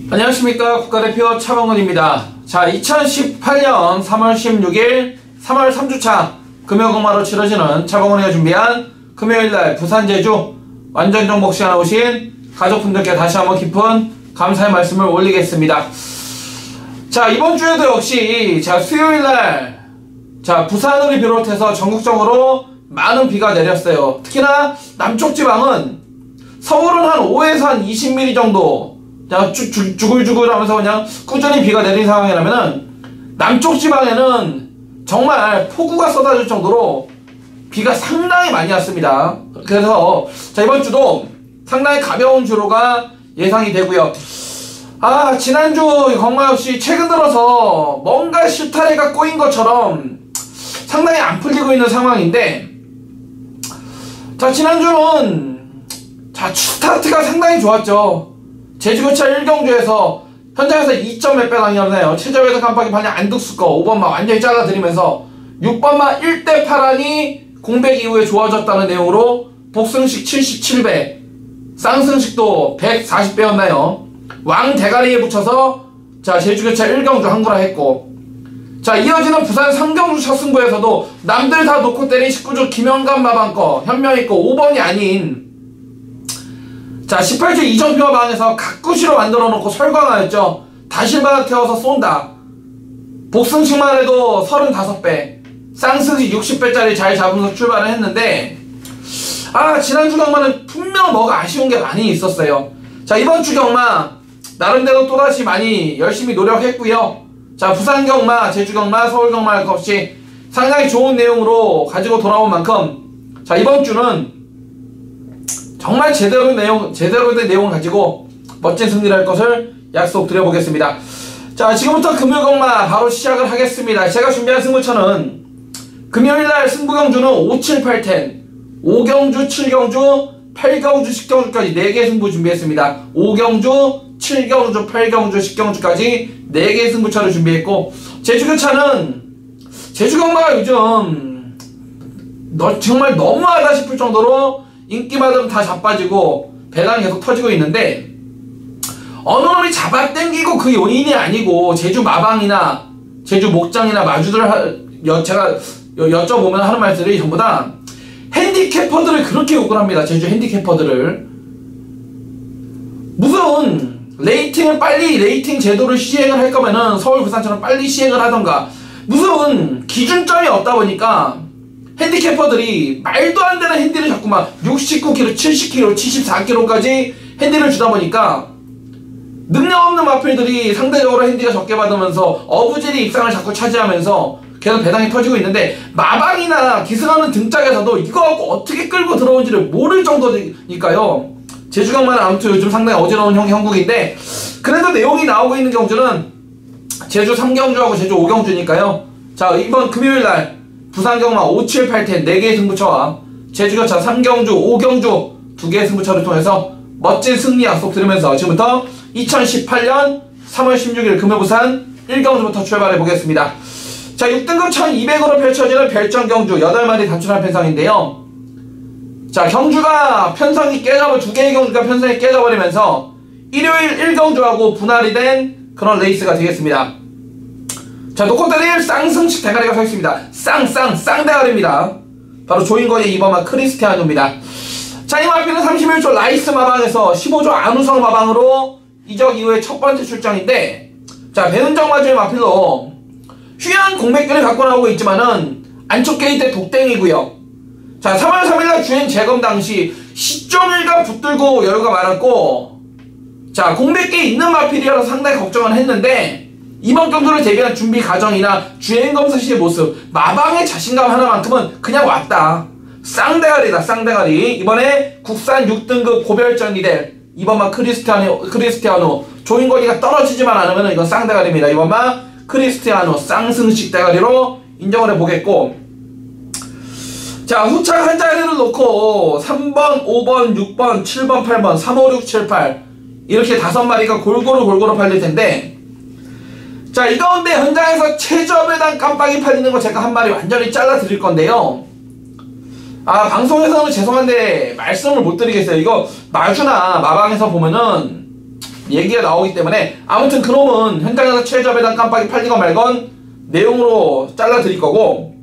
안녕하십니까. 국가대표 차범근입니다. 자, 2018년 3월 16일 3월 3주차 금요금화로 치러지는 차범근이가 준비한 금요일날 부산 제주 완전정복 시간에 오신 가족분들께 다시 한번 깊은 감사의 말씀을 올리겠습니다. 자, 이번 주에도 역시 수요일날 부산을 비롯해서 전국적으로 많은 비가 내렸어요. 특히나 남쪽 지방은 서울은 한 5에서 한 20mm 정도 그냥 주글주글 하면서 그냥 꾸준히 비가 내린 상황이라면은 남쪽 지방에는 정말 폭우가 쏟아질 정도로 비가 상당히 많이 왔습니다. 그래서 이번 주도 상당히 가벼운 주로가 예상이 되고요. 지난주 정말 역시 최근 들어서 뭔가 실타래가 꼬인 것처럼 상당히 안 풀리고 있는 상황인데, 지난주는 스타트가 상당히 좋았죠. 제주교차 1경주에서 현장에서 2점 몇 배 당겼네요. 최저에서 깜빡이 반야 안득수거 5번 막 완전히 잘라드리면서 6번 막 1대 8안이 공백 이후에 좋아졌다는 내용으로 복승식 77배, 쌍승식도 140배였나요? 왕 대가리에 붙여서 제주교차 1경주 한구라 했고, 이어지는 부산 3경주 첫 승부에서도 남들 다 놓고 때린 19주 김영감 마방거 현명했고 5번이 아닌 18주 이정표와 방에서 가꾸시로 만들어 놓고 설광하였죠. 다실바닥 태워서 쏜다. 복승식만 해도 35배, 쌍승식 60배짜리 잘 잡으면서 출발을 했는데, 지난주 경마는 분명 뭐가 아쉬운 게 많이 있었어요. 이번 주 경마 나름대로 또다시 많이 열심히 노력했고요. 부산 경마, 제주 경마, 서울 경마 할 것 없이 상당히 좋은 내용으로 가지고 돌아온 만큼 이번 주는 정말 제대로 된 내용을 가지고 멋진 승리를 할 것을 약속드려보겠습니다. 지금부터 금요경마 바로 시작을 하겠습니다. 제가 준비한 승부처는 금요일날 승부경주는 5, 7, 8, 10, 5경주, 7경주, 8경주, 10경주까지 4개 승부 준비했습니다. 5경주, 7경주, 8경주, 10경주까지 4개의 승부처를 준비했고, 제주경마가 요즘 정말 너무하다 싶을 정도로 인기마저는 다 자빠지고 배당이 계속 터지고 있는데, 어느 놈이 잡아당기고 그 요인이 아니고 제주 마방이나 제주 목장이나 마주들 제가 여쭤보면 하는 말들이 전부 다 핸디캐퍼들을 그렇게 욕을 합니다. 제주 핸디캐퍼들을. 무슨 레이팅 제도를 시행을 할 거면은 서울 부산처럼 빨리 시행을 하던가, 무슨 기준점이 없다 보니까 핸디캐퍼들이 말도 안 되는 핸디를 자꾸 막 69kg, 70kg, 74kg까지 핸디를 주다 보니까 능력 없는 마필들이 상대적으로 핸디가 적게 받으면서 어부질이 입상을 자꾸 차지하면서 계속 배당이 터지고 있는데, 마방이나 기승하는 등짝에서도 이거 갖고 어떻게 끌고 들어온지를 모를 정도니까요. 제주경마는 아무튼 요즘 상당히 어지러운 형국인데, 그래도 내용이 나오고 있는 경주는 제주 3경주하고 제주 5경주니까요. 이번 금요일날 부산경마 5, 7, 8, 10 4개의 승부처와 제주교차 3경주, 5경주 2개의 승부처를 통해서 멋진 승리 약속 드리면서 지금부터 2018년 3월 16일 금요부산 1경주부터 출발해 보겠습니다. 6등급 1200으로 펼쳐지는 별정경주 8마리 단출한 편성인데요. 경주가 편성이 2개의 경주가 편성이 깨져버리면서 일요일 1경주하고 분할이 된 그런 레이스가 되겠습니다. 놓고 때릴 쌍승식 대가리가 서 있습니다. 쌍대가리입니다. 바로 조인권의 이범아 크리스티아노입니다. 이 마필은 31조 라이스 마방에서 15조 안우성 마방으로 이적 이후에 첫 번째 출장인데, 배은정 마주의 마필로 휴양 공백기를 갖고 나오고 있지만은 안쪽 게이트 독땡이고요. 3월 3일날 주행 재검 당시 시종일관 붙들고 여유가 많았고, 공백기 있는 마필이라서 상당히 걱정을 했는데, 이번 경주를 대비한 준비 과정이나 주행검사 시의 모습, 마방의 자신감 하나만큼은 그냥 왔다. 쌍대가리다, 쌍대가리. 이번에 국산 6등급 고별전이 될 이번마 크리스티아노. 조인권이가 떨어지지만 않으면 이건 쌍대가리입니다. 이번마 크리스티아노 쌍승식 대가리로 인정을 해보겠고, 후차 한 자리를 놓고 3번, 5번, 6번, 7번, 8번, 3, 5, 6, 7, 8 이렇게 5마리가 골고루 팔릴 텐데, 이 가운데 현장에서 최저배당 깜빡이 팔리는 거 제가 한 마리 완전히 잘라 드릴 건데요. 방송에서는 죄송한데 말씀을 못 드리겠어요. 이거 마주나 마방에서 보면은 얘기가 나오기 때문에 아무튼 그놈은 현장에서 최저배당 깜빡이 팔리건 말건 내용으로 잘라드릴 거고,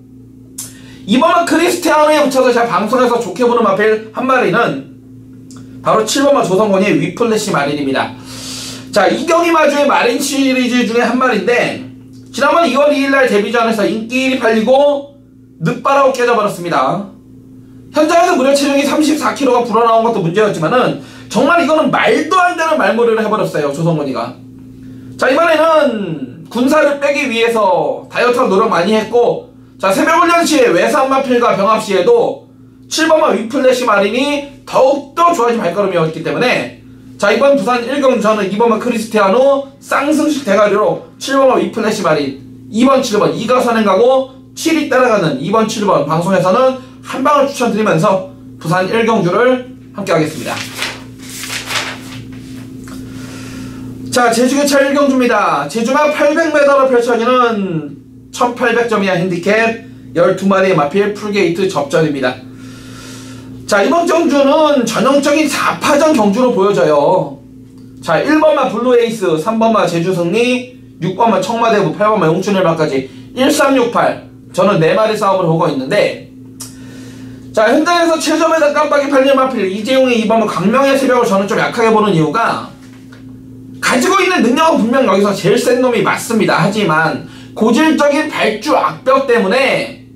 이번만 크리스티아노에 붙여서 제가 방송에서 좋게 보는 마필 한 마리는 바로 7번마 조성곤의 위플래시 마린입니다. 자, 이경희 마주의 마린 시리즈 중에 한 마리인데 지난번 2월 2일날 데뷔전에서 인기 1위 팔리고 늦바라고 깨져버렸습니다. 현장에서 무려 체중이 34kg가 불어나온 것도 문제였지만은 정말 이거는 말도 안 되는 말머리를 해버렸어요, 조성곤이가. 자, 이번에는 군사를 빼기 위해서 다이어트로 노력 많이 했고, 자, 새벽훈련 시에 외산마필과 병합 시에도 7번마 위플래시 마린이 더욱더 좋아진 발걸음이었기 때문에, 자, 이번 부산 1경주 저는 2번마 크리스티아노 쌍승식 대가리로 7번마 위플래시 마린 2번 7번 2가 선행가고 7이 따라가는 2번 7번 방송에서는 한 방을 추천드리면서 부산 1경주를 함께 하겠습니다. 자, 제주교차 1경주입니다. 제주마 800m로 펼쳐지는 1800점이야 핸디캡 12마리의 마필 풀게이트 접전입니다. 자, 이번 경주는 전형적인 4파전 경주로 보여져요. 자, 1번마 블루에이스, 3번마 제주승리, 6번마 청마대부, 8번마 용춘일마까지 1368 저는 4마리 싸움을 보고 있는데, 자, 현장에서 최저배당 깜빡이 팔린 마필 이재용의 2번마 강명의 새벽을 저는 좀 약하게 보는 이유가, 가지고 있는 능력은 분명 여기서 제일 센 놈이 맞습니다. 하지만 고질적인 발주 악벽 때문에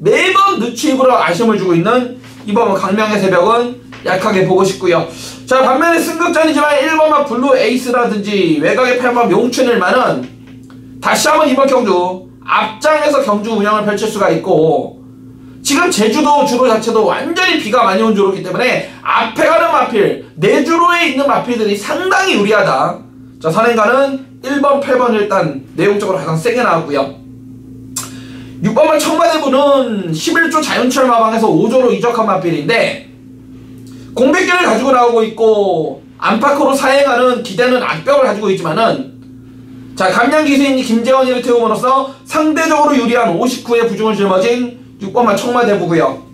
매번 늦추입으로 아쉬움을 주고 있는 2번마 강명의 새벽은 약하게 보고 싶고요. 자, 반면에 승급전이지만 1번마 블루 에이스라든지 외곽의 8번마 용춘일만은 다시 한번 이번 경주 앞장에서 경주 운영을 펼칠 수가 있고, 지금 제주도 주로 자체도 완전히 비가 많이 온 주로기 때문에 앞에 가는 마필, 내주로에 있는 마필들이 상당히 유리하다. 자, 선행가는 1번, 8번 일단 내용적으로 가장 세게 나왔고요. 6번마 청마대부는 11조 자연철 마방에서 5조로 이적한 마필인데 공백기를 가지고 나오고 있고 안팎으로 사행하는 기대는 악벽을 가지고 있지만은, 자, 감량기수인 김재원이를 태움으로써 상대적으로 유리한 59의 부중을 짊어진 6번마 청마대부고요.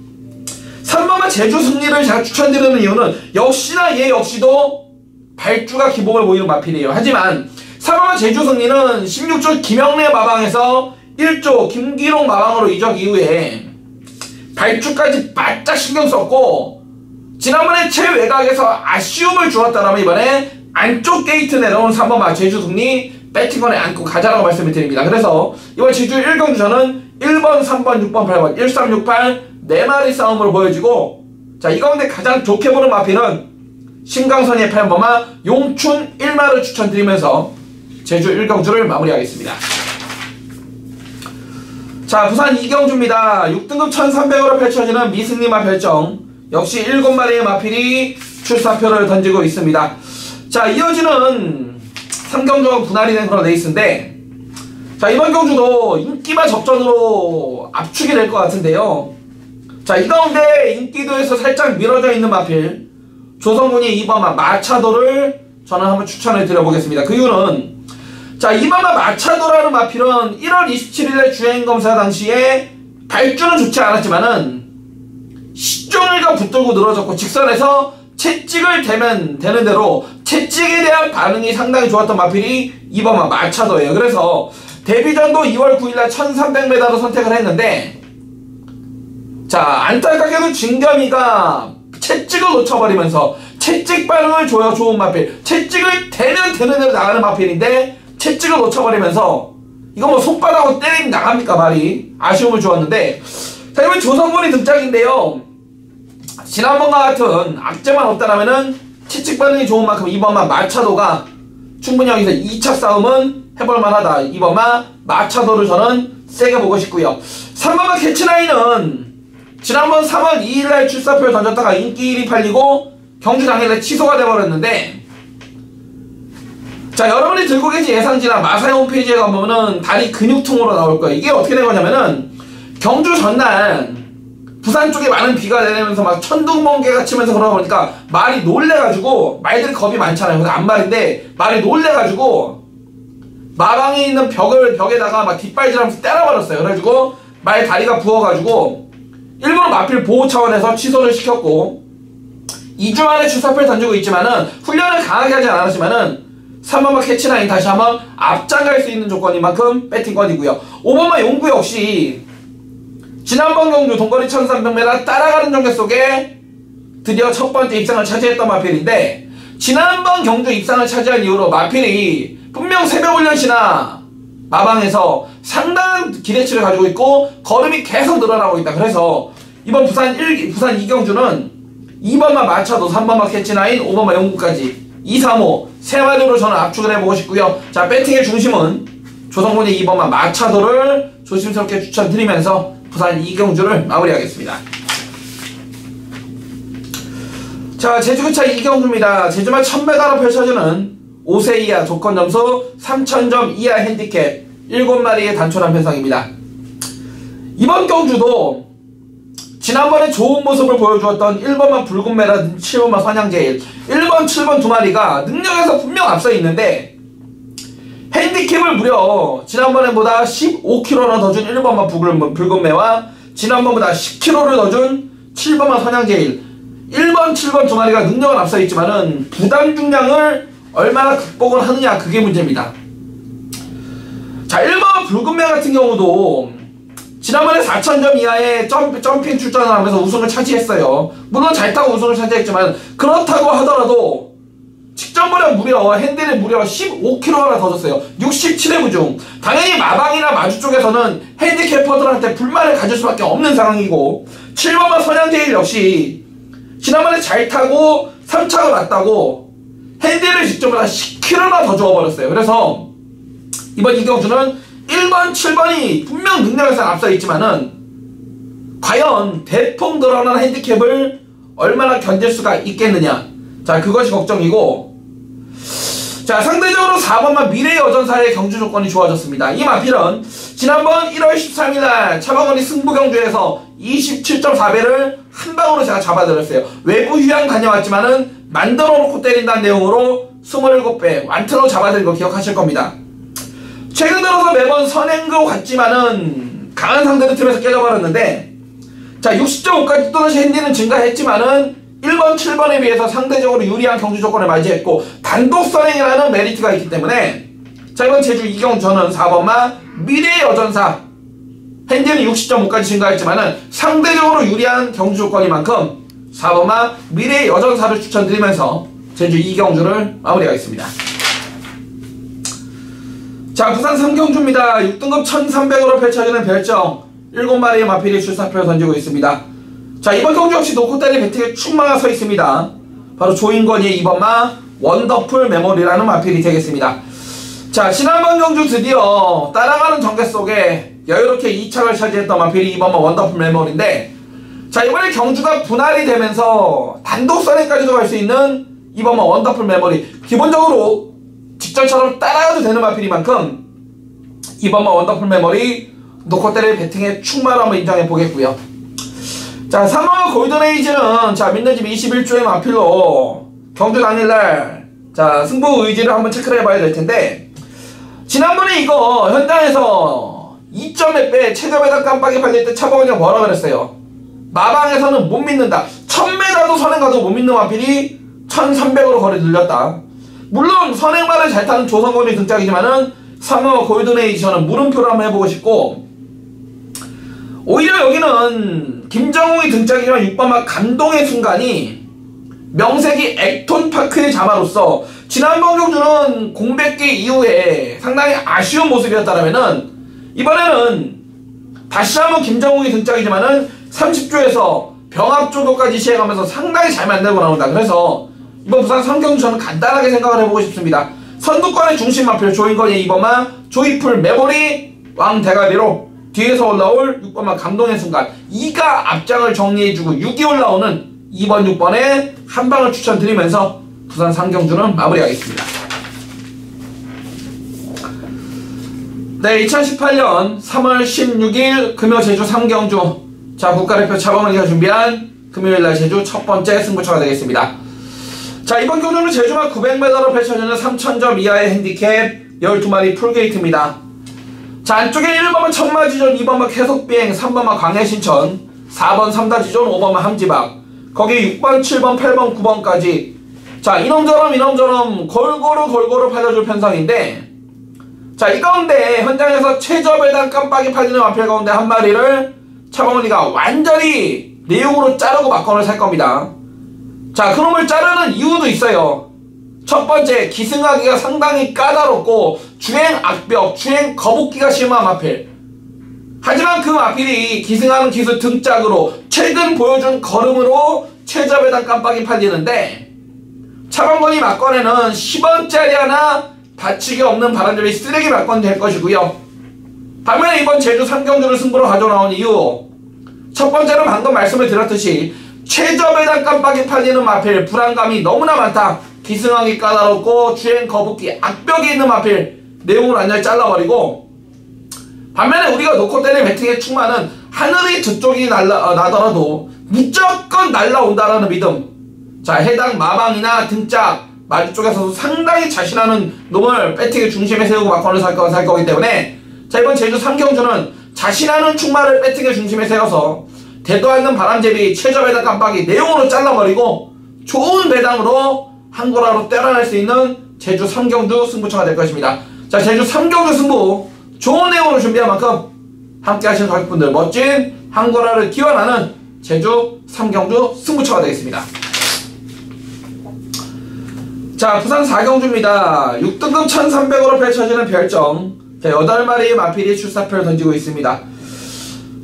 3번마 제주승리를 제가 추천드리는 이유는 역시나 얘 역시도 발주가 기복을 보이는 마필이에요. 하지만 3번마 제주승리는 16조 김영래 마방에서 1조 김기록 마방으로 이적 이후에 발주까지 바짝 신경 썼고, 지난번에 최외곽에서 아쉬움을 주었다라면 이번에 안쪽 게이트 내려온 3번마 제주승리 배팅건에 안고 가자라고 말씀을 드립니다. 그래서 이번 제주 1경주 저는 1번, 3번, 6번, 8번 1368 4마리 싸움으로 보여지고, 자, 이 가운데 가장 좋게 보는 마필은 신강선의 8번마 용춘 1마를 추천드리면서 제주 1경주를 마무리하겠습니다. 자, 부산 2경주입니다. 6등급 1300으로 펼쳐지는 미승리마 별정 역시 7마리의 마필이 출사표를 던지고 있습니다. 자, 이어지는 3경주와 분할이 된 그런 레이스인데, 자, 이번 경주도 인기마 접전으로 압축이 될 것 같은데요. 자, 이 가운데 인기도에서 살짝 미뤄져 있는 마필 조성곤이 2번마 마차도를 저는 한번 추천을 드려보겠습니다. 그 이유는, 자, 2번마 마차도라는 마필은 1월 27일에 주행검사 당시에 발주는 좋지 않았지만은 시종일관 붙들고 늘어졌고 직선에서 채찍을 대면 되는 대로 채찍에 대한 반응이 상당히 좋았던 마필이 2번마 마차도예요. 그래서 데뷔전도 2월 9일날 1300m로 선택을 했는데, 자, 안타깝게도 진겸이가 채찍을 놓쳐버리면서 채찍 반응을 줘요. 좋은 마필, 채찍을 대면 되는 대로 나가는 마필인데 채찍을 놓쳐버리면서 이거 뭐 손바닥으로 때리면 나갑니까 말이. 아쉬움을 주었는데, 자, 이번 조성곤이 등장인데요. 지난번과 같은 악재만 없다라면은 채찍 반응이 좋은 만큼 2번마 마차도가 충분히 여기서 2차 싸움은 해볼만하다. 2번마 마차도를 저는 세게 보고 싶고요. 3번마 캐치나인은 지난번 3월 2일날 출사표를 던졌다가 인기 1위 팔리고 경주 당일에 취소가 돼버렸는데, 자, 여러분이 들고 계신 예상지나 마사의 홈페이지에 가보면은 다리 근육통으로 나올 거예요. 이게 어떻게 된 거냐면은 경주 전날 부산 쪽에 많은 비가 내리면서 막 천둥번개가 치면서 그러다 보니까 말이 놀래가지고, 말들이 겁이 많잖아요. 근데 암말인데 말이 놀래가지고 마방에 있는 벽에다가 막 뒷발질하면서 때려버렸어요. 그래가지고 말 다리가 부어가지고 일부러 마필 보호 차원에서 취소를 시켰고, 2주 만에 출사표를 던지고 있지만은 훈련을 강하게 하진 않았지만은 3번마 캐치라인 다시 한번 앞장갈 수 있는 조건인 만큼 배팅권이고요. 5번마 용구 역시 지난번 경주 동거리 1300m 따라가는 전개 속에 드디어 첫 번째 입상을 차지했던 마필인데, 지난번 경주 입상을 차지한 이후로 마필이 분명 새벽훈련시나 마방에서 상당한 기대치를 가지고 있고 걸음이 계속 늘어나고 있다. 그래서 이번 부산 2경주는 2번마 마차도, 3번마 캐치라인, 5번마 용구까지 2, 3, 5 세 마리로 저는 압축을 해보고 싶고요. 자, 배팅의 중심은 조성곤의 2번마 마차도를 조심스럽게 추천드리면서 부산 2경주를 마무리하겠습니다. 자, 제주교차 2경주입니다. 제주말 1000m로 펼쳐지는 5세 이하 조건 점수 3000점 이하 핸디캡 7마리의 단촐한 편성입니다. 이번 경주도 지난번에 좋은 모습을 보여주었던 1번만 붉은매라든지 7번만 선양제일 1번, 7번 두 마리가 능력에서 분명 앞서 있는데, 핸디캡을 무려 지난번에보다 15kg나 더 준 1번만 붉은매와 지난번보다 10kg를 더 준 7번만 선양제일 1번, 7번 두 마리가 능력은 앞서 있지만은 부담 중량을 얼마나 극복을 하느냐, 그게 문제입니다. 자, 1번 붉은매 같은 경우도 지난번에 4000점 이하의 점핑 출전을 하면서 우승을 차지했어요. 물론 잘 타고 우승을 차지했지만, 그렇다고 하더라도 직전보다 핸들이 무려 15kg나 더 줬어요. 67회 부중. 당연히 마방이나 마주 쪽에서는 핸디캐퍼들한테 불만을 가질 수밖에 없는 상황이고, 7번만 선양제일 역시 지난번에 잘 타고 3차가 났다고 핸들을 직전보다 10kg나 더 주어버렸어요. 그래서 이번 이경주는 1번, 7번이 분명 능력에서 앞서 있지만은 과연 대폭 늘어난 핸디캡을 얼마나 견딜 수가 있겠느냐, 자, 그것이 걱정이고, 자, 상대적으로 4번만 미래의 여전사의 경주 조건이 좋아졌습니다. 이 마필은 지난번 1월 13일날 차범근이 승부 경주에서 27.4배를 한 방으로 제가 잡아드렸어요. 외부 휴양 다녀왔지만은 만들어 놓고 때린다는 내용으로 27배 완트로 잡아드린 거 기억하실 겁니다. 최근 들어서 매번 선행도 같지만은 강한 상대를 틈에서 깨져버렸는데, 자, 60.5까지 또다시 핸디는 증가했지만은 1번, 7번에 비해서 상대적으로 유리한 경주 조건을 맞이했고 단독 선행이라는 메리트가 있기 때문에, 자, 이번 제주 2경주 저는 4번마 미래의 여전사, 핸디는 60.5까지 증가했지만은 상대적으로 유리한 경주 조건인 만큼 4번마 미래의 여전사를 추천드리면서 제주 2경주를 마무리하겠습니다. 자, 부산 3경주입니다. 6등급 1300으로 펼쳐지는 별정 7마리의 마필이 출사표를 던지고 있습니다. 자, 이번 경주 역시 노코텔리 배팅에 충마가 서 있습니다. 바로 조인권이의 2번마 원더풀 메모리라는 마필이 되겠습니다. 자, 지난번 경주 드디어 따라가는 전개 속에 여유롭게 2착을 차지했던 마필이 2번마 원더풀 메모리인데, 자, 이번에 경주가 분할이 되면서 단독 선행까지도 갈 수 있는 2번마 원더풀 메모리, 기본적으로 직전처럼 따라가도 되는 마필인 만큼 2번마 원더풀 메모리 노코텔리 배팅에 충마를 한번 인정해 보겠고요. 자, 3번마 골든에이지는 자, 믿는 집 21조의 마필로 경주 당일날 자, 승부 의지를 한번 체크를 해봐야 될 텐데, 지난번에 이거 현장에서 2점 몇 체급에다 깜빡이 팔릴 때 차범근이가 뭐라 그랬어요? 마방에서는 못 믿는다. 1000m도 선행 가도 못 믿는 마필이 1300으로 거리 늘렸다. 물론 선행말을 잘 타는 조성곤이 등짝이지만은 3번마 골든에이지 저는 물음표를 한번 해보고 싶고, 오히려 여기는 김정욱이 등짝이지만 6번마 감동의 순간이 명색이 액톤파크의 자마로서 지난번 경주는 공백기 이후에 상당히 아쉬운 모습이었다면은 이번에는 다시 한번 김정욱이 등짝이지만은 30조에서 병합조도까지 시행하면서 상당히 잘 만들고 나온다. 그래서 이번 부산 3경주 저는 간단하게 생각을 해보고 싶습니다. 선두권의 중심 마필 조인권의 2번마 조이풀 메모리 왕대가리로 뒤에서 올라올 6번마 감동의 순간 2가 앞장을 정리해주고 6이 올라오는 2번, 6번에 한방을 추천드리면서 부산 3경주는 마무리하겠습니다. 네, 2018년 3월 16일 금요 제주 3경주, 자, 국가대표 차범근이가 준비한 금요일날 제주 첫 번째 승부처가 되겠습니다. 자, 이번 경주는 제주만 900m로 펼쳐지는 3000점 이하의 핸디캡 12마리 풀게이트입니다. 자, 안쪽에 1번만 청마지존, 2번만 계속비행, 3번만 광해신천, 4번 삼다지존, 5번만 함지박, 거기에 6번, 7번, 8번, 9번까지 자, 이놈저놈 골고루 팔려줄 편성인데, 자, 이 가운데 현장에서 최저 배당 깜빡이 팔리는 마필 가운데 한 마리를 차범원이가 완전히 내용으로 자르고 막건을 살 겁니다. 자, 그놈을 자르는 이유도 있어요. 첫 번째, 기승하기가 상당히 까다롭고 주행 악벽, 주행 거북기가 심한 마필. 하지만 그 마필이 기승하는 기술 등짝으로 최근 보여준 걸음으로 최저 배당 깜빡이 팔리는데, 차범건이 막건에는 10원짜리 하나 다치기 없는 바람잡이 쓰레기 막건 될 것이고요. 반면에 이번 제주 3경주를 승부로 가져나온 이유, 첫 번째는 방금 말씀을 드렸듯이 최저 배당 깜빡이 팔리는 마필 불안감이 너무나 많다. 기승하기 까다롭고 주행 거북기 악벽이 있는 마필 내용을 완전히 잘라버리고, 반면에 우리가 놓고 때릴 배팅의 충만은 하늘이 저쪽이 나더라도 무조건 날라온다라는 믿음. 자, 해당 마방이나 등짝 마주 쪽에서도 상당히 자신하는 놈을 배팅의 중심에 세우고 막건을 살 거기 때문에, 자, 이번 제주 3경주는 자신하는 충만을 배팅의 중심에 세워서 대도 않는 바람잡이 최저 배당 깜빡이 내용으로 잘라버리고 좋은 배당으로 한고라로 때려낼 수 있는 제주 3경주 승부처가 될 것입니다. 자, 제주 3경주 승부 좋은 내용으로 준비한 만큼 함께 하시는 가족분들 멋진 한고라를 기원하는 제주 3경주 승부처가 되겠습니다. 자, 부산 4경주입니다. 6등급 1300으로 펼쳐지는 별점. 자, 8마리의 마필이 출사표를 던지고 있습니다.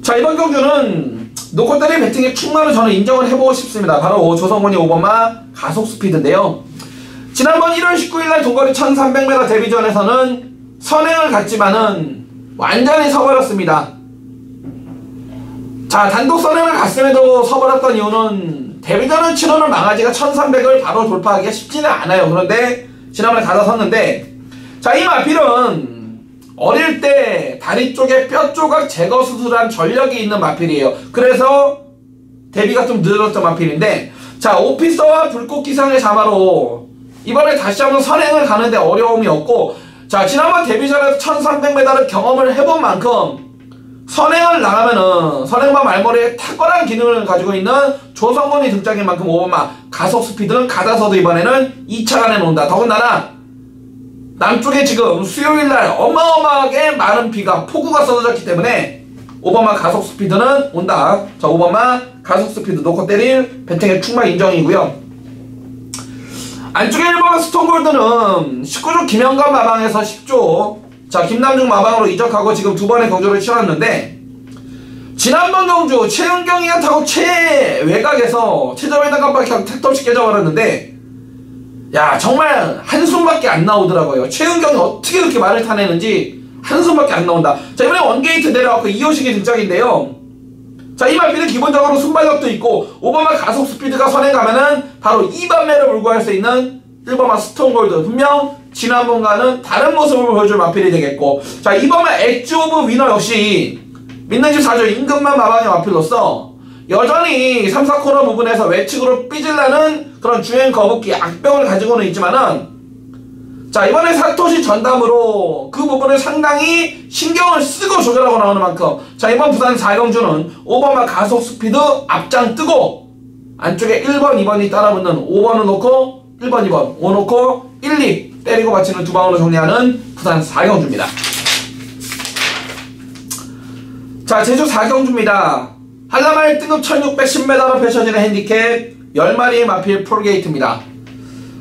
자, 이번 경주는 놓고 때릴 배팅의 충만을 저는 인정을 해보고 싶습니다. 바로 조성원이 5번마 가속 스피드인데요. 지난번 1월 19일날 동거리 1300m 데뷔전에서는 선행을 갔지만은 완전히 서버렸습니다. 자, 단독 선행을 갔음에도 서버렸던 이유는 데뷔전을 치르는 망아지가 1300을 바로 돌파하기가 쉽지는 않아요. 그런데 지난번에 가다섰는데, 자, 이 마필은 어릴 때 다리 쪽에 뼈 조각 제거 수술한 전력이 있는 마필이에요. 그래서 데뷔가 좀 늦었던 마필인데, 자, 오피서와 불꽃 기상의 자마로 이번에 다시 한번 선행을 가는데 어려움이 없고, 자, 지난번 데뷔전에서 1300m를 경험을 해본 만큼 선행을 나가면은 선행마 말머리에 탁월한 기능을 가지고 있는 조성건이 등장인 만큼 5번마 가속 스피드는 가다서도 이번에는 2차 안에 놓는다. 더군다나 남쪽에 지금 수요일날 어마어마하게 많은 비가 폭우가 쏟아졌기 때문에 5번마 가속 스피드는 온다. 자, 5번마 가속 스피드 놓고 때릴 배팅의 충만 인정이고요. 안쪽에 1번마 스톤골드는 19조 김영관 마방에서 10조 자, 김남중 마방으로 이적하고 지금 2번의 경주를 치렀는데, 지난번 경주 최은경이가 타고 최외곽에서 최저배당 깜빡이 택도 없이 깨져버렸는데, 야, 정말 한숨밖에 안 나오더라고요. 최은경이 어떻게 그렇게 말을 타내는지 한숨밖에 안 나온다. 자, 이번에 원게이트 내려왔고 이호식이 등장인데요. 자, 이 마필은 기본적으로 순발력도 있고 5번마 가속 스피드가 선행 가면은 바로 2반매를 몰고 갈 수 있는 1번마 스톤골드. 분명 지난번과는 다른 모습을 보여줄 마필이 되겠고, 자, 2번마 엣지 오브 위너 역시 믿는 집 4조 임금만 마방의 마필로서 여전히 3, 4코너 부분에서 외측으로 삐질라는 그런 주행 거북기 악병을 가지고는 있지만은, 자, 이번에 사토시 전담으로 그 부분을 상당히 신경을 쓰고 조절하고 나오는 만큼, 자, 이번 부산 4경주는 5번마 가속 스피드 앞장 뜨고 안쪽에 1번, 2번이 따라붙는 5번을 놓고 1번, 2번, 5 놓고 1, 2 때리고 받치는 두 방으로 정리하는 부산 4경주입니다. 자, 제주 4경주입니다. 한라마일 등급 1610m로 펼쳐지는 핸디캡 10마리의 마필 폴게이트입니다.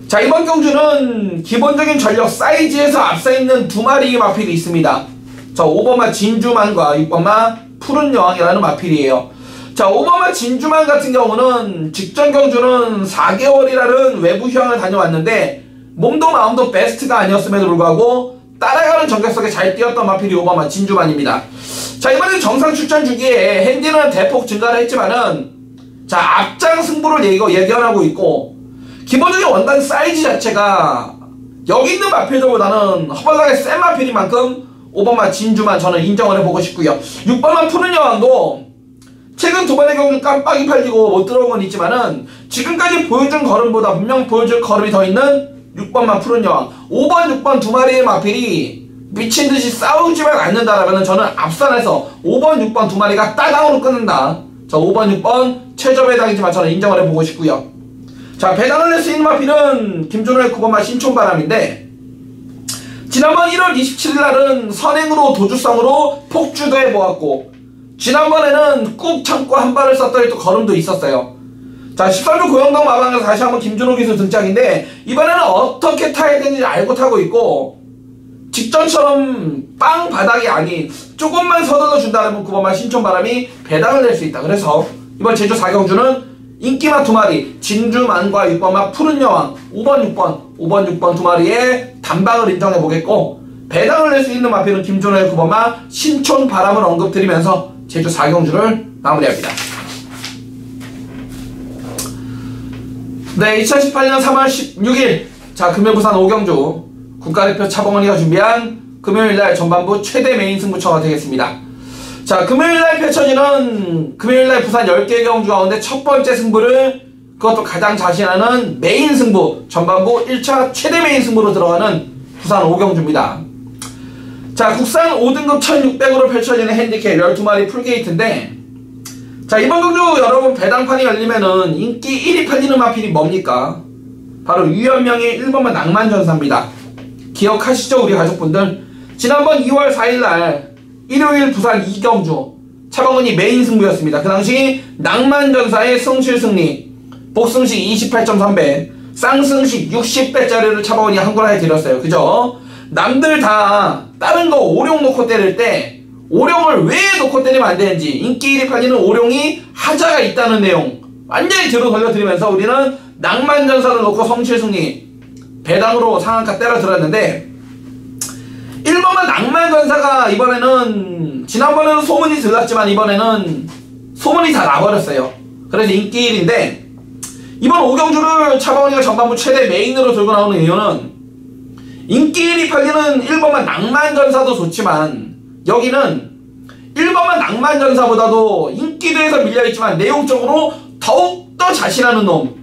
자, 이번 경주는 기본적인 전력 사이즈에서 앞서 있는 2마리의 마필이 있습니다. 자, 5번마 진주만과 6번마 푸른 여왕이라는 마필이에요. 자, 5번마 진주만 같은 경우는 직전 경주는 4개월이라는 외부 휴양을 다녀왔는데 몸도 마음도 베스트가 아니었음에도 불구하고 따라가는 전격석에 잘 뛰었던 마필이 5번마 진주만입니다. 자, 이번에 정상 출전 주기에 핸디는 대폭 증가를 했지만은, 자, 앞장 승부를 예견하고 있고, 기본적인 원단 사이즈 자체가 여기 있는 마필들보다는 허벌나게 센 마필인 만큼 5번마 진주만 저는 인정을 해보고 싶고요. 6번마 푸른 여왕도 최근 2번의 경주 깜빡이 팔리고 못 들어온 건 있지만은 지금까지 보여준 걸음보다 분명 보여줄 걸음이 더 있는 6번만 푸른 여왕, 5번, 6번 2마리의 마필이 미친듯이 싸우지만 않는다라면 저는 앞선에서 5번, 6번 2마리가 따당으로 끊는다. 자, 5번, 6번 최저배당이지만 저는 인정을 해보고 싶고요. 자, 배당을 낼 수 있는 마필은 김준호의 9번마 신촌바람인데, 지난번 1월 27일날은 선행으로 도주성으로 폭주도 해보았고, 지난번에는 꾹 참고 한 발을 썼더니 또 걸음도 있었어요. 자, 13주 고영동 마방에서 다시 한번 김준호 기수 등장인데, 이번에는 어떻게 타야 되는지 알고 타고 있고, 직전처럼 빵 바닥이 아닌 조금만 서둘러 준다면 9번마 신촌바람이 배당을 낼 수 있다. 그래서 이번 제주 4경주는 인기마 2마리, 진주만과 6번마 푸른 여왕, 5번 6번 두 마리의 단방을 인정해 보겠고, 배당을 낼 수 있는 마필은 김준호의 9번마 신촌바람을 언급드리면서 제주 4경주를 마무리합니다. 네, 2018년 3월 16일 자, 금요 부산 5경주 국가대표 차범원이가 준비한 금요일날 전반부 최대 메인 승부처가 되겠습니다. 자, 금요일날 펼쳐지는 금요일날 부산 10개 경주 가운데 첫 번째 승부를, 그것도 가장 자신하는 메인 승부, 전반부 1차 최대 메인 승부로 들어가는 부산 5경주입니다. 자, 국산 5등급 1600으로 펼쳐지는 핸디캡 12마리 풀게이트인데, 자, 이번 경주 여러분 배당판이 열리면은 인기 1위 팔리는 마필이 뭡니까? 바로 유현명의 1번만 낭만전사입니다. 기억하시죠, 우리 가족분들? 지난번 2월 4일날 일요일 부산 2경주 차범근이 메인 승부였습니다. 그 당시 낭만전사의 승실승리, 복승식 28.3배, 쌍승식 60배짜리를 차범근이 한골하에 드렸어요. 그죠? 남들 다 다른 거 오룡 놓고 때릴 때 오룡을 왜 놓고 때리면 안 되는지, 인기 1위 팔리는 오룡이 하자가 있다는 내용 완전히 뒤로 돌려드리면서 우리는 낭만전사를 놓고 성실승리 배당으로 상한가 때려 들었는데, 1번만 낭만전사가 이번에는, 지난번에는 소문이 들렸지만 이번에는 소문이 다 나버렸어요. 그래서 인기 1인데, 이번 5경주를 차범원이가 전반부 최대 메인으로 들고 나오는 이유는, 인기 1위 팔리는 1번만 낭만전사도 좋지만 여기는 1번만 낭만전사보다도 인기도에서 밀려있지만 내용적으로 더욱더 자신하는 놈,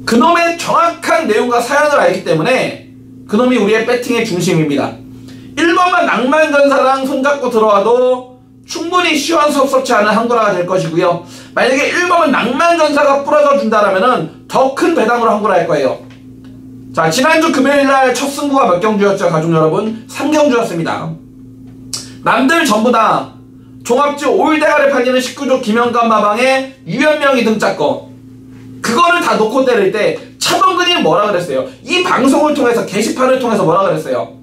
그놈의 정확한 내용과 사연을 알기 때문에 그놈이 우리의 배팅의 중심입니다. 1번만 낭만전사랑 손잡고 들어와도 충분히 시원섭섭치 않은 한골화가 될 것이고요. 만약에 1번만 낭만전사가 부러져 준다라면은 더 큰 배당으로 한골화 할 거예요. 자, 지난주 금요일날 첫 승부가 몇 경주였죠, 가족 여러분? 3경주였습니다. 남들 전부 다 종합주 올대가를 팔리는 19조 김영감 마방에 유현명이 등짝거, 그거를 다 놓고 때릴 때 차범근이 뭐라 그랬어요? 이 방송을 통해서, 게시판을 통해서 뭐라 그랬어요?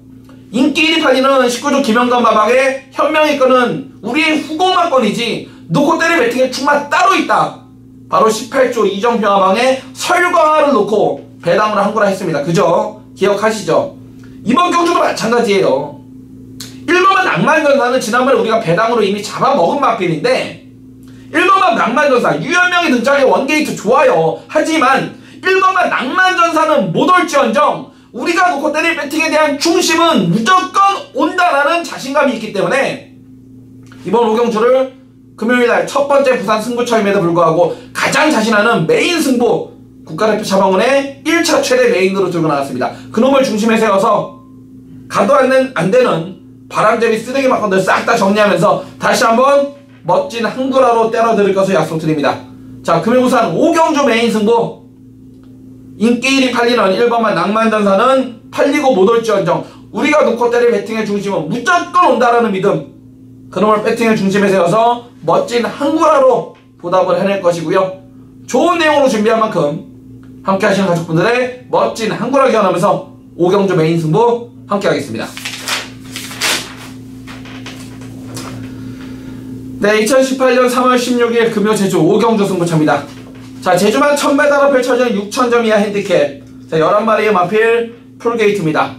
인기 1위 팔리는 19조 김영감 마방에 현명이 거는 우리의 후공마건이지 놓고 때릴 배팅에 충마 따로 있다. 바로 18조 이정표 마방에 설광화를 놓고 배당으로 한골화 했습니다. 그죠? 기억하시죠? 이번 경주도 마찬가지예요. 1번만 낭만전사는 지난번에 우리가 배당으로 이미 잡아먹은 마필인데, 1번만 낭만전사 유현명이 등장해 원게이트 좋아요. 하지만 1번만 낭만전사는 못 올지언정 우리가 놓고 때릴 배팅에 대한 중심은 무조건 온다라는 자신감이 있기 때문에 이번 5경주를 금요일날 첫 번째 부산 승부처임에도 불구하고 가장 자신하는 메인 승부, 국가대표 차범근의 1차 최대 메인으로 들고 나왔습니다. 그놈을 중심에 세워서 가도 안 되는 바람잡이 쓰레기 막건들 싹 다 정리하면서 다시 한번 멋진 한글화로 때려드릴 것을 약속드립니다. 자, 금요 부산 5경주 메인 승부, 인기 1위 팔리는 1번만 낭만전사는 팔리고 못 올지언정 우리가 놓고 때릴 배팅의 중심은 무조건 온다라는 믿음, 그놈을 배팅의 중심에 세워서 멋진 한글화로 보답을 해낼 것이고요. 좋은 내용으로 준비한 만큼 함께 하시는 가족분들의 멋진 한글화 기원하면서 5경주 메인 승부 함께 하겠습니다. 네, 2018년 3월 16일 금요 제주 5경주 승부처입니다. 자, 제주만 1000배당으로 펼쳐지는 6000점 이하 핸디캡, 자, 11마리의 마필 풀게이트입니다.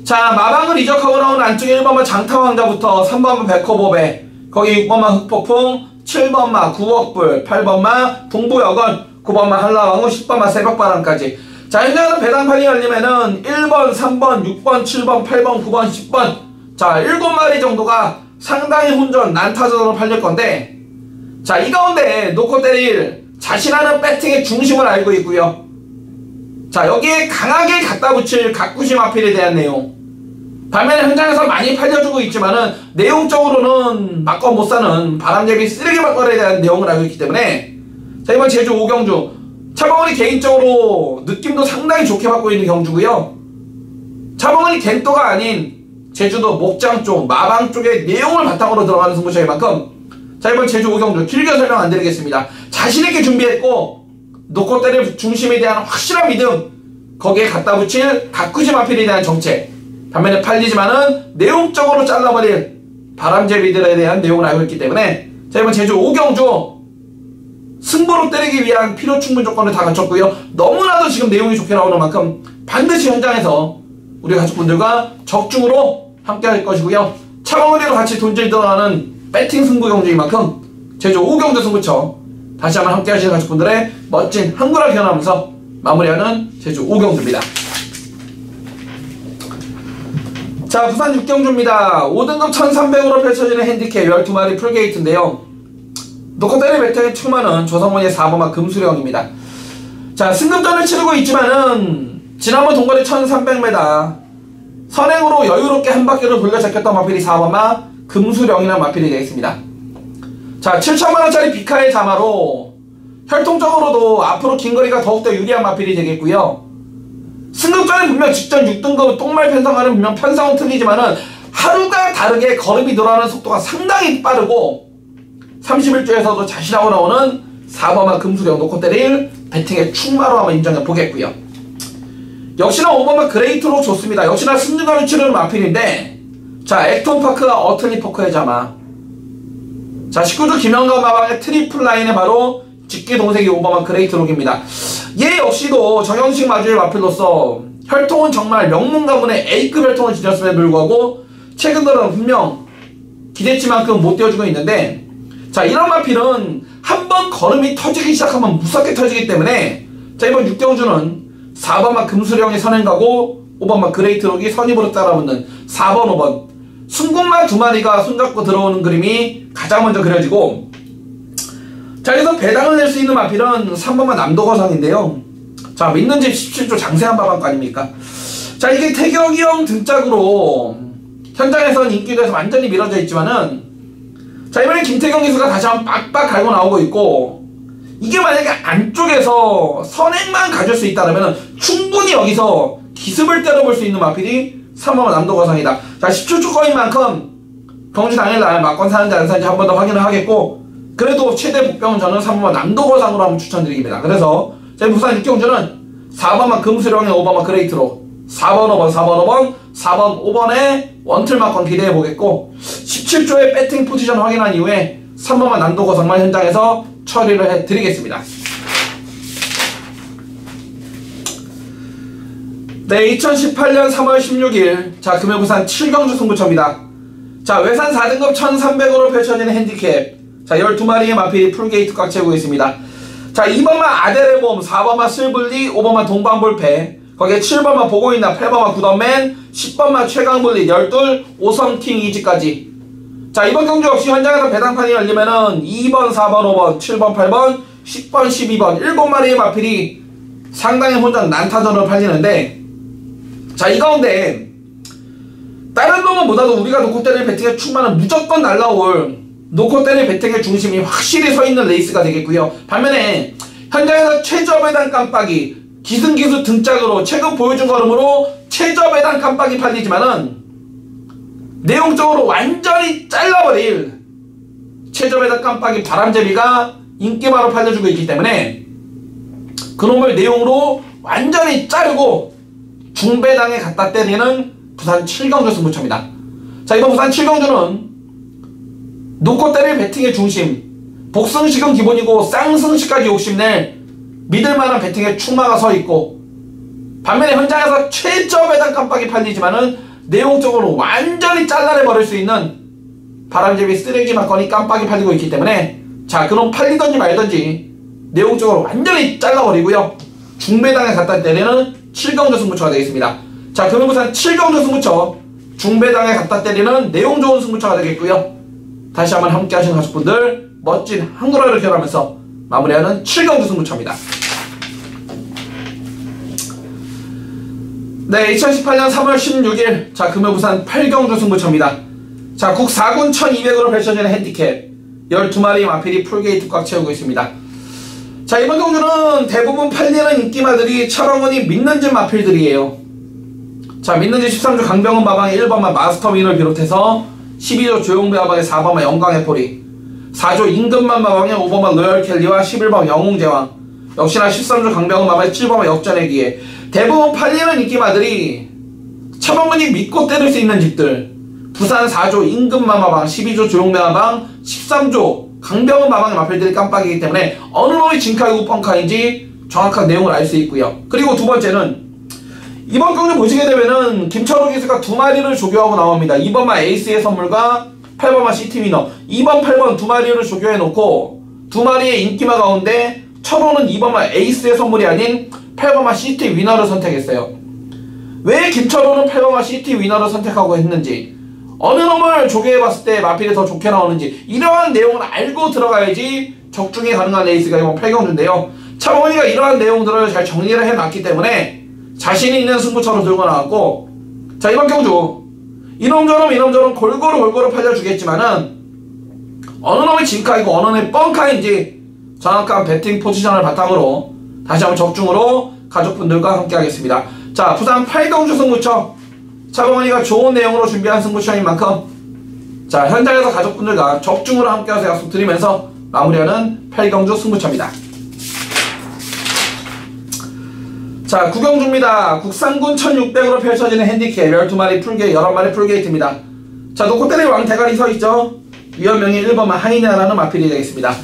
자, 마방을 이적하고 나온 안쪽에 1번마 장타왕자부터 3번마 백호보배, 거기 6번마 흑폭풍, 7번마 구억불, 8번마 동부여건, 9번마 한라왕후, 10번마 새벽바람까지. 자, 현장에서 배당판이 열리면은 1번, 3번, 6번, 7번, 8번, 9번, 10번, 자, 7마리 정도가 상당히 혼전, 난타전으로 팔릴 건데, 자, 이 가운데 놓고 때릴 자신하는 배팅의 중심을 알고 있고요. 자, 여기에 강하게 갖다 붙일 가꾸시 마필에 대한 내용, 반면에 현장에서 많이 팔려주고 있지만은 내용적으로는 막건 못사는 바람잡이 쓰레기 막걸리에 대한 내용을 알고 있기 때문에, 자, 이번 제주 5경주 차범근이 개인적으로 느낌도 상당히 좋게 받고 있는 경주고요. 차범근이 갱도가 아닌 제주도 목장 쪽, 마방 쪽의 내용을 바탕으로 들어가는 승부처인 만큼 자, 이번 제주 5경주 길게 설명 안 드리겠습니다. 자신있게 준비했고 놓고 때릴 중심에 대한 확실한 믿음, 거기에 갖다 붙일 가꾸지 마필에 대한 정책, 반면에 팔리지만은 내용적으로 잘라버릴 바람제비들에 대한 내용을 알고 있기 때문에 자, 이번 제주 5경주 승부로 때리기 위한 필요 충분 조건을 다 갖췄고요. 너무나도 지금 내용이 좋게 나오는 만큼 반드시 현장에서 우리 가족분들과 적중으로 함께 할 것이고요. 차범근이랑 같이 돈질 들어가는 배팅 승부 경주인 만큼 제주 5경주 승부처 다시 한번 함께 하시는 가족분들의 멋진 한글화 기원하면서 마무리하는 제주 5경주입니다. 자, 부산 6경주입니다. 5등급 1300으로 펼쳐지는 핸디캡 12마리 풀게이트인데요. 놓고 때릴 배팅의 출마는 조성원의 4번마 금수령입니다. 자, 승급전을 치르고 있지만은 지난번 동거리 1300m 선행으로 여유롭게 한 바퀴를 돌려 제꼈던 마필이 4번마 금수령이라는 마필이 되겠습니다. 자, 7천만원짜리 비카의 자마로 혈통적으로도 앞으로 긴 거리가 더욱더 유리한 마필이 되겠고요. 승급전에 분명 직전 6등급 똥말 편성하는 분명 편성은 틀리지만은 하루가 다르게 걸음이 늘어나는 속도가 상당히 빠르고 31조에서도 자신하고 나오는 4번마 금수령 놓고 때릴 배팅의 충마로 한번 인정해 보겠고요. 역시나 5번마 그레이트록 좋습니다. 역시나 승리감을 치르는 마필인데 자, 액톤파크와 어틀리포크의 자마, 자 19주 김영감 마방의 트리플 라인에 바로 직계 동생이 5번마 그레이트록입니다. 얘 역시도 정형식 마주의 마필로서 혈통은 정말 명문 가문의 A급 혈통을 지녔음에도 불구하고 최근 들어는 분명 기대치만큼 못 띄워주고 있는데 자, 이런 마필은 한번 걸음이 터지기 시작하면 무섭게 터지기 때문에 자, 이번 6경주는 4번마 금수령이 선행가고 5번마 그레이트록이 선입으로 따라붙는 4번, 5번 순국만 2마리가 손잡고 들어오는 그림이 가장 먼저 그려지고 자, 여기서 배당을 낼 수 있는 마필은 3번마 남도거상인데요. 자, 믿는 집 17조 장세한 바방거 아닙니까? 자, 이게 태경이 형 등짝으로 현장에서는 인기도에서 완전히 미뤄져 있지만은 자, 이번엔 김태경 기수가 다시 한번 빡빡 갈고 나오고 있고 이게 만약에 안쪽에서 선행만 가질 수 있다면 충분히 여기서 기습을 때려볼 수 있는 마필이 3번마 남도거상이다. 자, 17조 거인 만큼 경주 당일날 막건 사는지 안 사는지 한 번 더 확인을 하겠고 그래도 최대 복병은 저는 3번마 남도거상으로 한번 추천드리겠습니다. 그래서 저희 부산 6경주는 4번마 금수령의 5번마 그레이트로 4번, 5번, 4번, 5번, 4번, 5번에 원틀 막건 기대해보겠고 17조의 배팅 포지션 확인한 이후에 3번마 남도거상만 현장에서 처리를 해드리겠습니다. 네, 2018년 3월 16일 자, 금요 부산 7경주 승부처입니다. 자, 외산 4등급 1300으로 펼쳐지는 핸디캡 자, 12마리의 마필이 풀게이트 꽉 채우고 있습니다. 자, 2번마 아데레봄, 4번마 슬블리, 5번마 동방볼패, 거기에 7번마 보고있나, 8번마 굿업맨, 10번마 최강블리, 12, 5성킹 이지까지. 자, 이번 경주 역시 현장에서 배당판이 열리면은 2번, 4번, 5번, 7번, 8번, 10번, 12번 7마리의 마필이 상당히 혼자 난타전으로 팔리는데 자, 이 가운데 다른 놈은보다도 우리가 놓고 때릴 배팅에 충만은 무조건 날라올 놓고 때릴 배팅의 중심이 확실히 서있는 레이스가 되겠고요. 반면에 현장에서 최저 배당 깜빡이 기승기수 등짝으로 최근 보여준 걸음으로 최저 배당 깜빡이 팔리지만은 내용적으로 완전히 잘라버릴 최저 배당 깜빡이 바람제비가 인기바로 팔려주고 있기 때문에 그놈을 내용으로 완전히 자르고 중배당에 갖다 때리는 부산 7경주 승부처입니다. 자, 이번 부산 7경주는 놓고 때릴 배팅의 중심, 복승식은 기본이고 쌍승식까지 욕심낼 믿을만한 배팅의 충마가 서있고 반면에 현장에서 최저 배당 깜빡이 팔리지만은 내용적으로 완전히 잘라내버릴 수 있는 바람제비 쓰레기 막건이 깜빡이 팔리고 있기 때문에 자, 그놈 팔리던지 말던지 내용적으로 완전히 잘라버리고요. 중배당에 갖다 때리는 7경주 승부처가 되겠습니다. 자, 금요 부산 7경주 승부처 중배당에 갖다 때리는 내용 좋은 승부처가 되겠고요. 다시 한번 함께 하시는 가족분들 멋진 한글화를 결합하면서 마무리하는 7경주 승부처입니다. 네, 2018년 3월 16일 자, 금요 부산 8경주 승부처입니다. 자, 국 4군 1200으로 펼쳐지는 핸디캡 12마리 마필이 풀게이트 꽉 채우고 있습니다. 자, 이번 경주는 대부분 팔리는 인기마들이 차범근이 믿는 집 마필들이에요. 자, 믿는 집 13조 강병훈 마방의 1번마 마스터윈을 비롯해서 12조 조용배 마방의 4번마 영광의 포리, 4조 임금만 마방의 5번마 로열켈리와 11번 영웅제왕, 역시나 13조 강병훈 마방의 7번마 역전의 기회. 대부분 팔리는 인기마들이 차범근이 믿고 때릴 수 있는 집들, 부산 4조 임금만 마방, 12조 조용배 마방, 13조 강병훈 마방의 마필들이 깜빡이기 때문에 어느 놈이 진카이고 뻥카인지 정확한 내용을 알 수 있고요. 그리고 두 번째는 이번 경주 보시게 되면은 김철호 기수가 두 마리를 조교하고 나옵니다. 2번마 에이스의 선물과 8번마 시티 위너, 2번 8번 두 마리를 조교해 놓고 두 마리의 인기마 가운데 철호는 2번마 에이스의 선물이 아닌 8번마 시티 위너를 선택했어요. 왜 김철호는 8번마 시티 위너를 선택하고 했는지, 어느 놈을 조교해봤을 때 마필이 더 좋게 나오는지, 이러한 내용을 알고 들어가야지 적중이 가능한 레이스가 이번 8경주인데요. 차범근이가 이러한 내용들을 잘 정리를 해놨기 때문에 자신이 있는 승부처로 들고 나왔고, 자, 이번 경주 이놈저놈 골고루 팔려주겠지만은 어느 놈이 진카이고 어느 놈이 뻥카인지 정확한 배팅 포지션을 바탕으로 다시 한번 적중으로 가족분들과 함께 하겠습니다. 자, 부산 8경주 승부처, 차범근이가 좋은 내용으로 준비한 승부처인 만큼 자, 현장에서 가족분들과 적중으로 함께 하세요 약속드리면서 마무리하는 8경주 승부처입니다. 자, 구경주입니다. 국산군 1600으로 펼쳐지는 핸디캡 12마리 풀게이트, 11마리 풀게이트입니다. 자, 노코테리 왕 대가리 서있죠. 위원명이 1번만 하이냐라는 마필이 되겠습니다.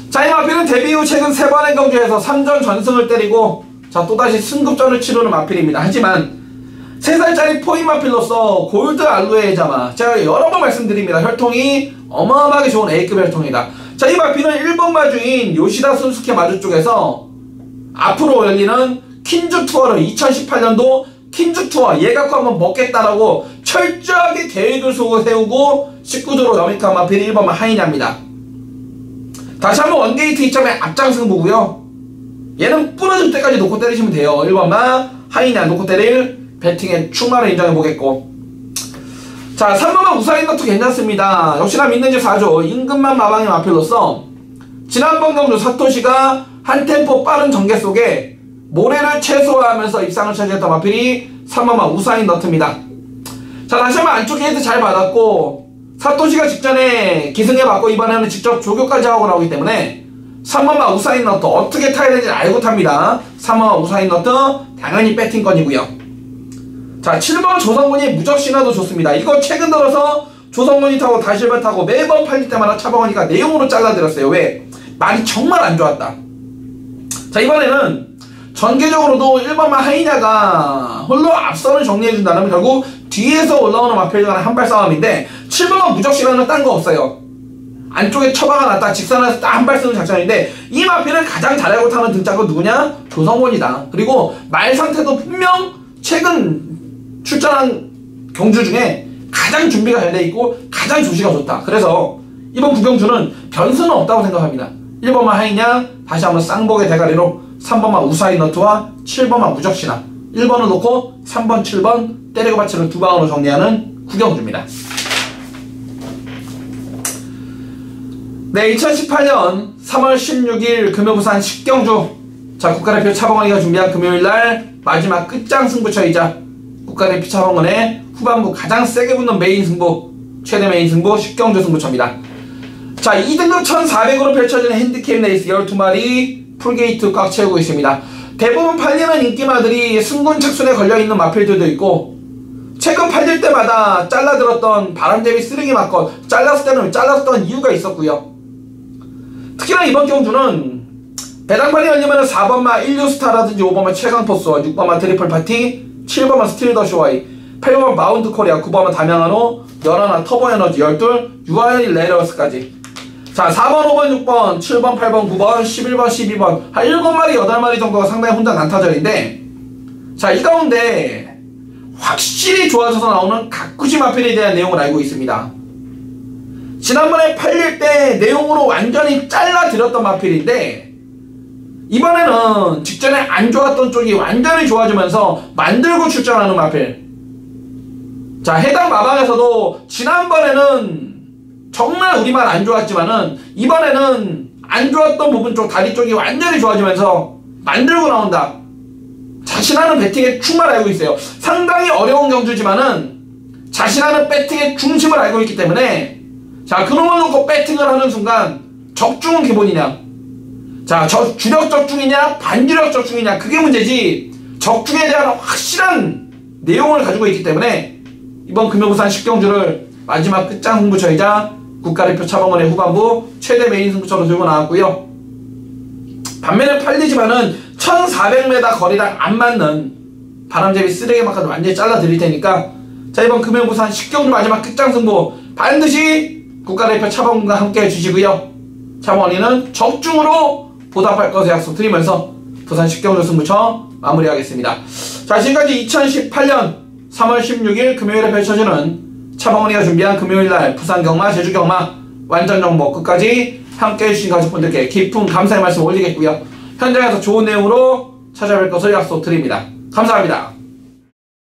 자, 이 마필은 데뷔 후 최근 3번의 경주에서 3전 전승을 때리고 자, 또다시 승급전을 치르는 마필입니다. 하지만 3살짜리 포인 마필로서 골드 알로에의 자마, 제가 여러 번 말씀드립니다. 혈통이 어마어마하게 좋은 A급 혈통이다. 자, 이 마필은 1번 마주인 요시다 순스케 마주 쪽에서 앞으로 열리는 킨주 투어를 2018년도 킨주 투어 예각화 한번 먹겠다라고 철저하게 계획을 세우고 19조로 염익한 마필이 1번만 하이냐입니다. 다시 한번 원게이트 이점의 앞장승부고요. 얘는 부러질 때까지 놓고 때리시면 돼요. 1번만 하이냐 놓고 때릴 배팅의 충만을 인정해보겠고, 자, 3번만 우사인 너트 괜찮습니다. 역시나 믿는 집 4조 임금만 마방의 마필로서 지난번 경주 사토시가 한 템포 빠른 전개 속에 모래를 최소화하면서 입상을 차지했던 마필이 3번만 우사인 너트입니다. 자, 다시 한번 안쪽 게이트 잘 받았고 사토시가 직전에 기승해봤고 이번에는 직접 조교까지 하고 나오기 때문에 3번만 우사인 너트 어떻게 타야 되는지 알고 탑니다. 3번만 우사인 너트 당연히 배팅권이고요. 자, 7번 조성군이 무적 신화도 좋습니다. 이거 최근 들어서 조성군이 타고 다시벨 타고 매번 팔릴 때마다 차범근이가 내용으로 잘라드렸어요. 왜? 말이 정말 안 좋았다. 자, 이번에는 전개적으로도 1번만 하이냐가 홀로 앞선을 정리해준다면 결국 뒤에서 올라오는 마필 간의 한발 싸움인데 7번만 무적시라는 딴 거 없어요. 안쪽에 처박아 놨다 직선에서 딱 한 발 쓰는 작전인데 이 마필을 가장 잘 알고 타는 등짝은 누구냐? 조성곤이다. 그리고 말 상태도 분명 최근 출전한 경주 중에 가장 준비가 잘 돼 있고 가장 조시가 좋다. 그래서 이번 구경주는 변수는 없다고 생각합니다. 1번만 하이냐, 다시 한번 쌍복의 대가리로 3번만 우사인 너트와 7번만 무적신화, 1번을 놓고 3번, 7번 때리고 받치는 두 방으로 정리하는 구경주입니다. 네, 2018년 3월 16일 금요부산 10경주, 자, 국가대표 차범근이가 준비한 금요일날 마지막 끝장 승부처이자 국가대표 차범근의 후반부 가장 세게 붙는 메인 승부, 최대 메인 승부 10경주 승부처입니다. 자, 2등급 1400으로 펼쳐지는 핸디캡 레이스 12마리 풀게이트 꽉 채우고 있습니다. 대부분 팔리는 인기마들이 승군 착순에 걸려있는 마필들도 있고 최근 팔릴 때마다 잘라들었던 바람잡이 쓰레기 마건 잘랐을 때는 잘랐던 이유가 있었고요. 특히나 이번 경주는 배당판이 열리면 4번마 일류스타라든지 5번마 최강포스와 6번마 트리플 파티, 7번마 스틸더쇼와이, 8번마 마운트 코리아, 9번마 담양한호, 11화 터보에너지 12, 유아연이 레러스까지. 자, 4번, 5번, 6번, 7번, 8번, 9번, 11번, 12번 한 7마리, 8마리 정도가 상당히 혼자 난타전인데, 자, 이 가운데 확실히 좋아져서 나오는 가쿠시 마필에 대한 내용을 알고 있습니다. 지난번에 팔릴 때 내용으로 완전히 잘라드렸던 마필인데 이번에는 직전에 안 좋았던 쪽이 완전히 좋아지면서 만들고 출전하는 마필. 자, 해당 마방에서도 지난번에는 정말 우리말 안 좋았지만은 이번에는 안 좋았던 부분 쪽 다리 쪽이 완전히 좋아지면서 만들고 나온다. 자신하는 배팅의 충만 알고 있어요. 상당히 어려운 경주지만은 자신하는 배팅의 중심을 알고 있기 때문에 자, 그놈을 놓고 배팅을 하는 순간 적중은 기본이냐, 자, 주력 적중이냐 반주력 적중이냐 그게 문제지, 적중에 대한 확실한 내용을 가지고 있기 때문에 이번 금요부산 10경주를 마지막 끝장 승부처이자 국가대표 차범원의 후반부 최대 메인 승부처로 들고 나왔고요. 반면에 팔리지만은 1400m 거리랑 안 맞는 바람잡이 쓰레기만큼 완전히 잘라 드릴 테니까 자, 이번 금요부산 10경주 마지막 끝장 승부 반드시 국가대표 차범원과 함께 해주시고요. 차범원이는 적중으로 보답할 것을 약속드리면서 부산 10경주 승부처 마무리하겠습니다. 자, 지금까지 2018년 3월 16일 금요일에 펼쳐지는 차범원이가 준비한 금요일날 부산 경마, 제주 경마 완전 정보 끝까지 함께 해주신 가족분들께 깊은 감사의 말씀 올리겠고요. 현장에서 좋은 내용으로 찾아뵐 것을 약속드립니다. 감사합니다.